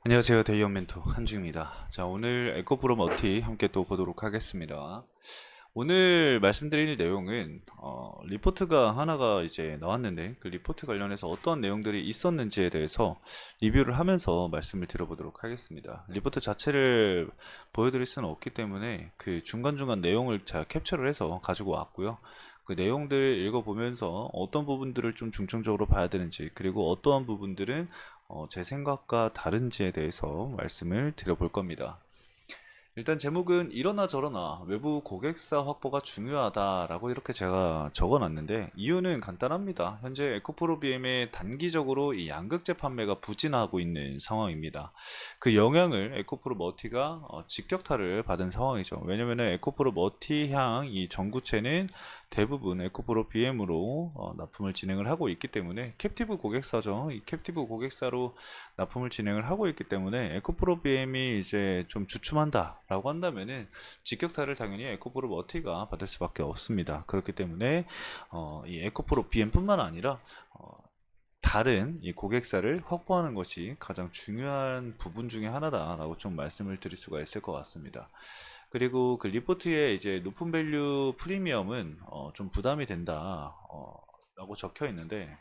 안녕하세요. 대이원 멘토 한주입니다. 자, 오늘 에코프로 머티 함께 또 보도록 하겠습니다. 오늘 말씀드릴 내용은 리포트가 하나가 이제 나왔는데 그 리포트 관련해서 어떠한 내용들이 있었는지에 대해서 리뷰를 하면서 말씀을 드려보도록 하겠습니다. 리포트 자체를 보여드릴 수는 없기 때문에 그 중간중간 내용을 제가 캡처를 해서 가지고 왔고요. 그 내용들 읽어보면서 어떤 부분들을 좀 중점적으로 봐야 되는지, 그리고 어떠한 부분들은 제 생각과 다른지에 대해서 말씀을 드려볼 겁니다. 일단 제목은 이러나 저러나 외부 고객사 확보가 중요하다라고 이렇게 제가 적어놨는데, 이유는 간단합니다. 현재 에코프로 BM의 단기적으로 이 양극재 판매가 부진하고 있는 상황입니다. 그 영향을 에코프로 머티가 직격탄을 받은 상황이죠. 왜냐면 에코프로 머티향 이 전구체는 대부분 에코프로 BM으로 납품을 진행을 하고 있기 때문에, 캡티브 고객사죠. 이 캡티브 고객사로 납품을 진행을 하고 있기 때문에 에코프로 BM이 이제 좀 주춤한다 라고 한다면은 직격탄을 당연히 에코프로 머티가 받을 수밖에 없습니다. 그렇기 때문에 이 에코프로 BM 뿐만 아니라 다른 이 고객사를 확보하는 것이 가장 중요한 부분 중에 하나다라고 좀 말씀을 드릴 수가 있을 것 같습니다. 그리고 그 리포트에 이제 높은 밸류 프리미엄은 좀 부담이 된다 라고 적혀 있는데,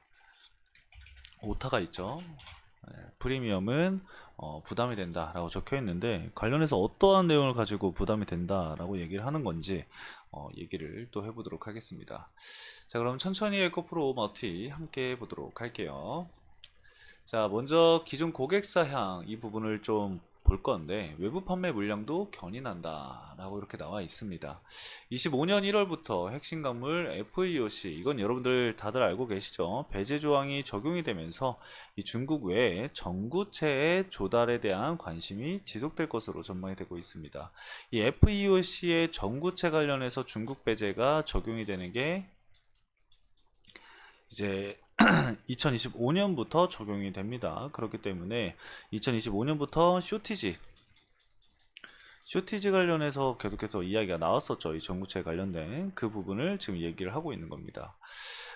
오타가 있죠. 프리미엄은 부담이 된다 라고 적혀 있는데, 관련해서 어떠한 내용을 가지고 부담이 된다 라고 얘기를 하는 건지 얘기를 또 해보도록 하겠습니다. 자, 그럼 천천히 에코프로 머티 함께 보도록 할게요. 자, 먼저 기존 고객사향 이 부분을 좀 볼 건데, 외부 판매 물량도 견인한다 라고 이렇게 나와 있습니다. 25년 1월부터 핵심 광물 FEOC, 이건 여러분들 다들 알고 계시죠? 배제 조항이 적용이 되면서 이 중국 외에 전구체의 조달에 대한 관심이 지속될 것으로 전망이 되고 있습니다. 이 FEOC의 전구체 관련해서 중국 배제가 적용이 되는 게 이제 2025년부터 적용이 됩니다. 그렇기 때문에 2025년부터 쇼티지 관련해서 계속해서 이야기가 나왔었죠. 이 전구체 관련된 그 부분을 지금 얘기를 하고 있는 겁니다.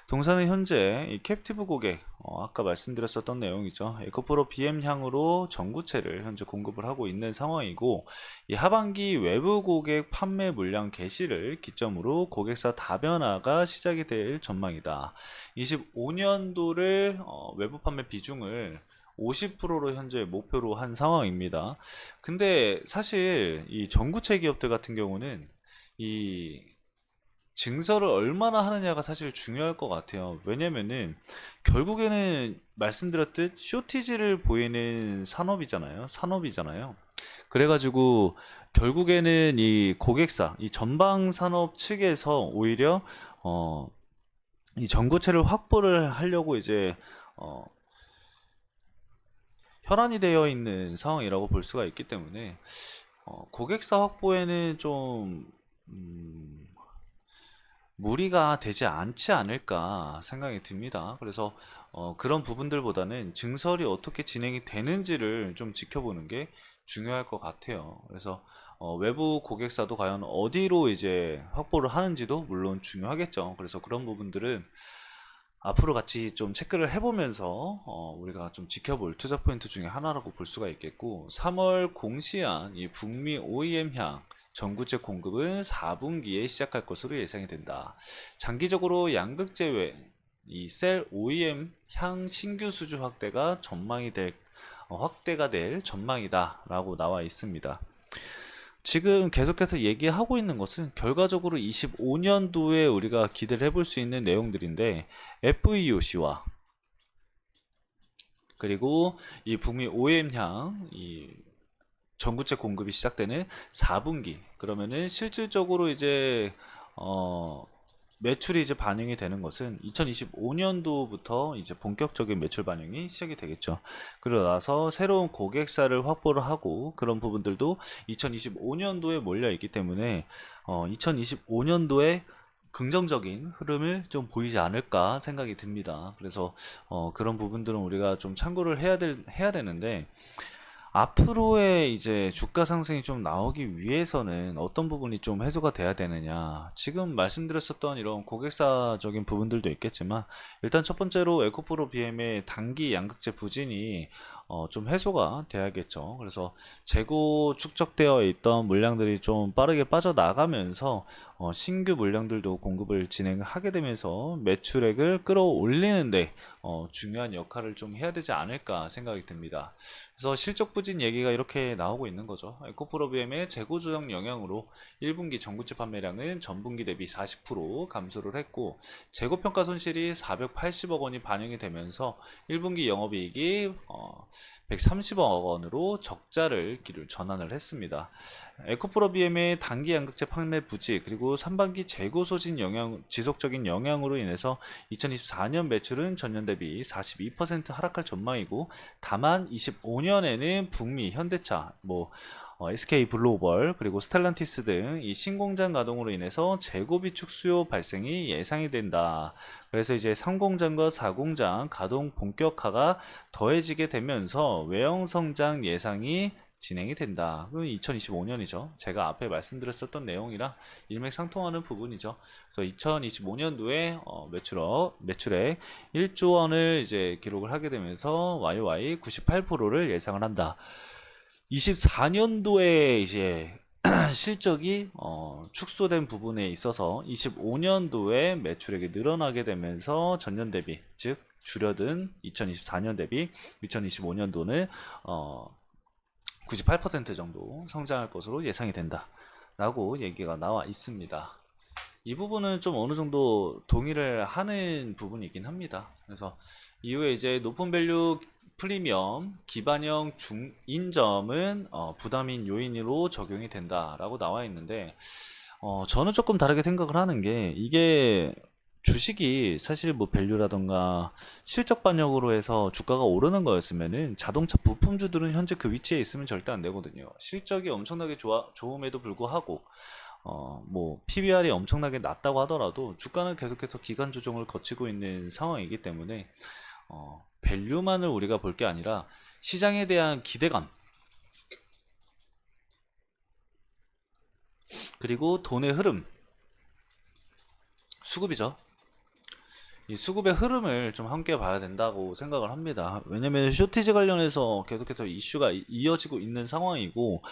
동사는 현재 이 캡티브 고객, 아까 말씀드렸었던 내용이죠. 에코프로 BM향으로 전구체를 현재 공급을 하고 있는 상황이고, 이 하반기 외부 고객 판매 물량 개시를 기점으로 고객사 다변화가 시작이 될 전망이다. 25년도를 외부 판매 비중을 50%로 현재 목표로 한 상황입니다. 근데 사실 이 전구체 기업들 같은 경우는 이 증설을 얼마나 하느냐가 사실 중요할 것 같아요. 왜냐면은 결국에는 말씀드렸듯 쇼티지를 보이는 산업이잖아요. 그래가지고 결국에는 이 고객사, 이 전방 산업 측에서 오히려 이 전구체를 확보를 하려고 이제 어, 혈안이 되어 있는 상황이라고 볼 수가 있기 때문에 고객사 확보에는 좀 무리가 되지 않지 않을까 생각이 듭니다. 그래서 그런 부분들보다는 증설이 어떻게 진행이 되는지를 좀 지켜보는 게 중요할 것 같아요. 그래서 외부 고객사도 과연 어디로 이제 확보를 하는지도 물론 중요하겠죠. 그래서 그런 부분들은 앞으로 같이 좀 체크를 해보면서 우리가 좀 지켜볼 투자 포인트 중에 하나라고 볼 수가 있겠고, 3월 공시한 이 북미 OEM향 전구체 공급은 4분기에 시작할 것으로 예상이 된다. 장기적으로 양극재 외 이 셀 OEM 향 신규 수주 확대가 될 전망이다 라고 나와 있습니다. 지금 계속해서 얘기하고 있는 것은 결과적으로 25년도에 우리가 기대를 해볼 수 있는 내용들인데, FEOC와 그리고 이 북미 OEM향 이 전구체 공급이 시작되는 4분기, 그러면은 실질적으로 이제 매출이 이제 반영이 되는 것은 2025년도부터 이제 본격적인 매출 반영이 시작이 되겠죠. 그러고 나서 새로운 고객사를 확보를 하고, 그런 부분들도 2025년도에 몰려 있기 때문에 2025년도에 긍정적인 흐름을 좀 보이지 않을까 생각이 듭니다. 그래서 그런 부분들은 우리가 좀 참고를 해야 되는데, 앞으로의 이제 주가 상승이 좀 나오기 위해서는 어떤 부분이 좀 해소가 돼야 되느냐. 지금 말씀드렸었던 이런 고객사적인 부분들도 있겠지만, 일단 첫 번째로 에코프로 BM의 단기 양극재 부진이 좀 해소가 돼야겠죠. 그래서 재고 축적되어 있던 물량들이 좀 빠르게 빠져나가면서 신규 물량들도 공급을 진행하게 되면서 매출액을 끌어올리는데 중요한 역할을 좀 해야 되지 않을까 생각이 듭니다. 그래서 실적 부진 얘기가 이렇게 나오고 있는 거죠. 에코프로비엠의 재고 조정 영향으로 1분기 전구체 판매량은 전분기 대비 40% 감소를 했고 재고평가 손실이 480억 원이 반영이 되면서 1분기 영업이익이 130억 원으로 적자를 기를 전환을 했습니다. 에코프로비엠의 단기 양극재 판매 부지 그리고 3반기 재고 소진 영향 지속적인 영향으로 인해서 2024년 매출은 전년 대비 42% 하락할 전망이고 다만 25년에는 북미 현대차 SK 블로벌 그리고 스텔란티스 등 이 신공장 가동으로 인해서 재고 비축 수요 발생이 예상이 된다. 그래서 이제 3공장과 4공장 가동 본격화가 더해지게 되면서 외형 성장 예상이 진행이 된다. 그건 2025년이죠. 제가 앞에 말씀드렸었던 내용이랑 일맥상통하는 부분이죠. 그래서 2025년도에 매출액 1조 원을 이제 기록을 하게 되면서 YOY 98%를 예상을 한다. 24년도에 이제 실적이 축소된 부분에 있어서 25년도에 매출액이 늘어나게 되면서 전년 대비 즉 줄여든 2024년 대비 2025년도는 98% 정도 성장할 것으로 예상이 된다 라고 얘기가 나와 있습니다. 이 부분은 좀 어느 정도 동의를 하는 부분이긴 합니다. 그래서 이후에 이제 높은 밸류 프리미엄 기반형 중인점은 부담인 요인으로 적용이 된다라고 나와 있는데 저는 조금 다르게 생각을 하는 게 이게 주식이 사실 뭐 밸류라던가 실적 반영으로 해서 주가가 오르는 거였으면은 자동차 부품주들은 현재 그 위치에 있으면 절대 안 되거든요. 실적이 엄청나게 좋음에도 불구하고 PBR이 엄청나게 낮다고 하더라도 주가는 계속해서 기간 조정을 거치고 있는 상황이기 때문에 밸류만을 우리가 볼 게 아니라 시장에 대한 기대감 그리고 돈의 흐름 수급이죠. 이 수급의 흐름을 좀 함께 봐야 된다고 생각을 합니다. 왜냐면 쇼티지 관련해서 계속해서 이슈가 이어지고 있는 상황이고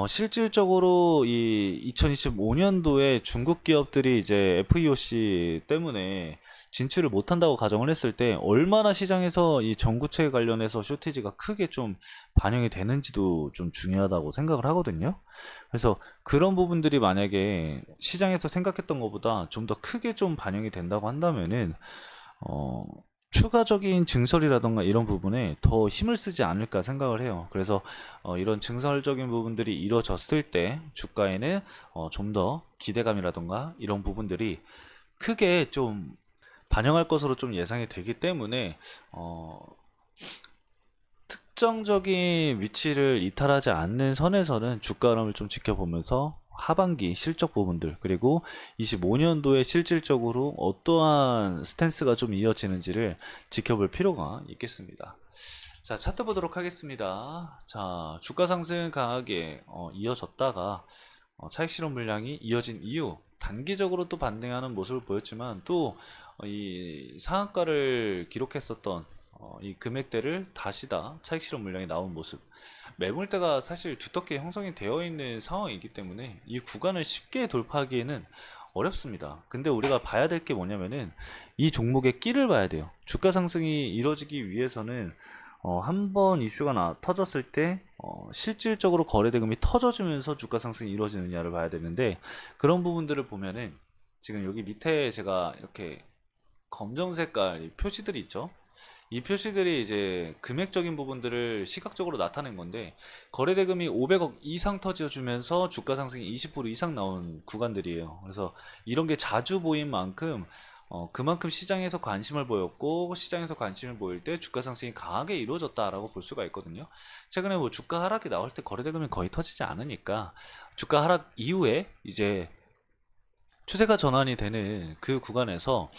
실질적으로 이 2025년도에 중국 기업들이 이제 FEOC 때문에 진출을 못한다고 가정을 했을 때 얼마나 시장에서 이 전구체 관련해서 쇼티지가 크게 좀 반영이 되는지도 좀 중요하다고 생각을 하거든요. 그래서 그런 부분들이 만약에 시장에서 생각했던 것보다 좀 더 크게 좀 반영이 된다고 한다면은 추가적인 증설이라던가 이런 부분에 더 힘을 쓰지 않을까 생각을 해요. 그래서 이런 증설적인 부분들이 이루어졌을 때 주가에는 좀 더 기대감이라던가 이런 부분들이 크게 좀 반영할 것으로 좀 예상이 되기 때문에 특정적인 위치를 이탈하지 않는 선에서는 주가 흐름을 좀 지켜보면서 하반기 실적 부분들 그리고 25년도에 실질적으로 어떠한 스탠스가 좀 이어지는지를 지켜볼 필요가 있겠습니다. 자, 차트 보도록 하겠습니다. 자, 주가 상승 강하게 이어졌다가 차익 실현 물량이 이어진 이후 단기적으로 또 반등하는 모습을 보였지만 또 이 상한가를 기록했었던 이 금액대를 다시 다 차익 실현 물량이 나온 모습 매물대가 사실 두텁게 형성이 되어 있는 상황이기 때문에 이 구간을 쉽게 돌파하기에는 어렵습니다. 근데 우리가 봐야 될 게 뭐냐면은 이 종목의 끼를 봐야 돼요. 주가 상승이 이루어지기 위해서는 한번 이슈가 터졌을 때 실질적으로 거래대금이 터져주면서 주가 상승이 이루어지느냐를 봐야 되는데 그런 부분들을 보면은 지금 여기 밑에 제가 이렇게 검정 색깔 표시들이 있죠. 이 표시들이 이제 금액적인 부분들을 시각적으로 나타낸 건데 거래대금이 500억 이상 터져주면서 주가 상승이 20% 이상 나온 구간들이에요. 그래서 이런 게 자주 보인 만큼 그만큼 시장에서 관심을 보였고 시장에서 관심을 보일 때 주가 상승이 강하게 이루어졌다라고 볼 수가 있거든요. 최근에 뭐 주가 하락이 나올 때 거래대금이 거의 터지지 않으니까 주가 하락 이후에 이제 추세가 전환이 되는 그 구간에서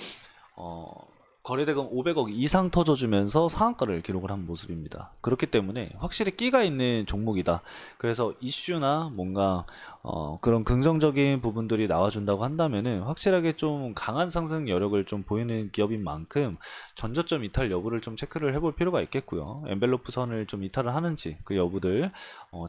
거래대금 500억 이상 터져주면서 상한가를 기록을 한 모습입니다. 그렇기 때문에 확실히 끼가 있는 종목이다. 그래서 이슈나 뭔가 그런 긍정적인 부분들이 나와준다고 한다면은 확실하게 좀 강한 상승 여력을 좀 보이는 기업인 만큼 전저점 이탈 여부를 좀 체크를 해볼 필요가 있겠고요. 엔벨로프 선을 좀 이탈을 하는지 그 여부들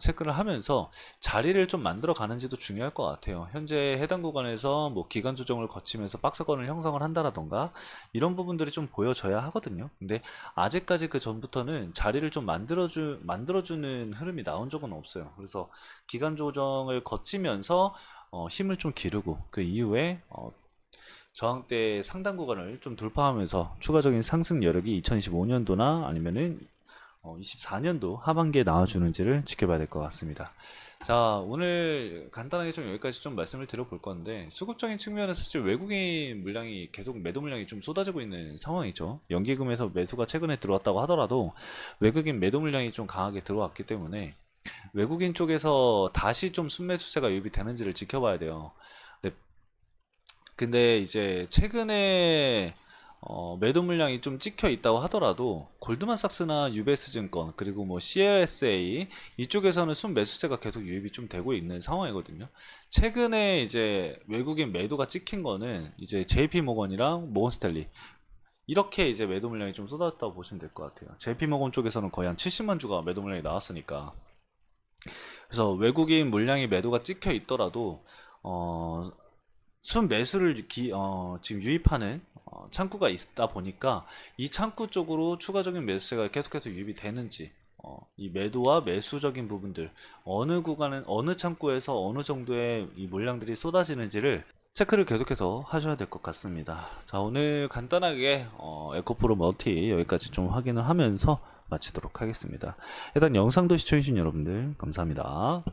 체크를 하면서 자리를 좀 만들어 가는지도 중요할 것 같아요. 현재 해당 구간에서 뭐 기간 조정을 거치면서 박스권을 형성을 한다라던가 이런 부분들이 좀 보여져야 하거든요. 근데 아직까지 그 전부터는 자리를 좀 만들어주는 흐름이 나온 적은 없어요. 그래서 기간 조정을 거치면서 힘을 좀 기르고 그 이후에 저항대 상단 구간을 좀 돌파하면서 추가적인 상승 여력이 2025년도나 아니면은 24년도 하반기에 나와주는지를 지켜봐야 될 것 같습니다. 자, 오늘 간단하게 좀 여기까지 좀 말씀을 드려볼 건데, 수급적인 측면에서 사실 외국인 물량이 계속 매도 물량이 좀 쏟아지고 있는 상황이죠. 연기금에서 매수가 최근에 들어왔다고 하더라도 외국인 매도 물량이 좀 강하게 들어왔기 때문에 외국인 쪽에서 다시 좀 순매수세가 유입이 되는지를 지켜봐야 돼요. 네, 근데 이제 최근에 매도 물량이 좀 찍혀 있다고 하더라도 골드만삭스나 UBS 증권 그리고 뭐 CLSA 이쪽에서는 순매수세가 계속 유입이 좀 되고 있는 상황이거든요. 최근에 이제 외국인 매도가 찍힌 거는 이제 JP모건이랑 모건스탠리 이렇게 이제 매도 물량이 좀 쏟아졌다고 보시면 될 것 같아요. JP모건 쪽에서는 거의 한 70만 주가 매도 물량이 나왔으니까. 그래서 외국인 물량이 매도가 찍혀 있더라도 어, 순매수를 지금 유입하는 창구가 있다 보니까 이 창구 쪽으로 추가적인 매수세가 계속해서 유입이 되는지 이 매도와 매수적인 부분들 어느 구간은 어느 창구에서 어느 정도의 이 물량들이 쏟아지는지를 체크를 계속해서 하셔야 될 것 같습니다. 자, 오늘 간단하게 에코프로 멀티 여기까지 좀 확인을 하면서 마치도록 하겠습니다. 일단 영상도 시청해주신 여러분들 감사합니다.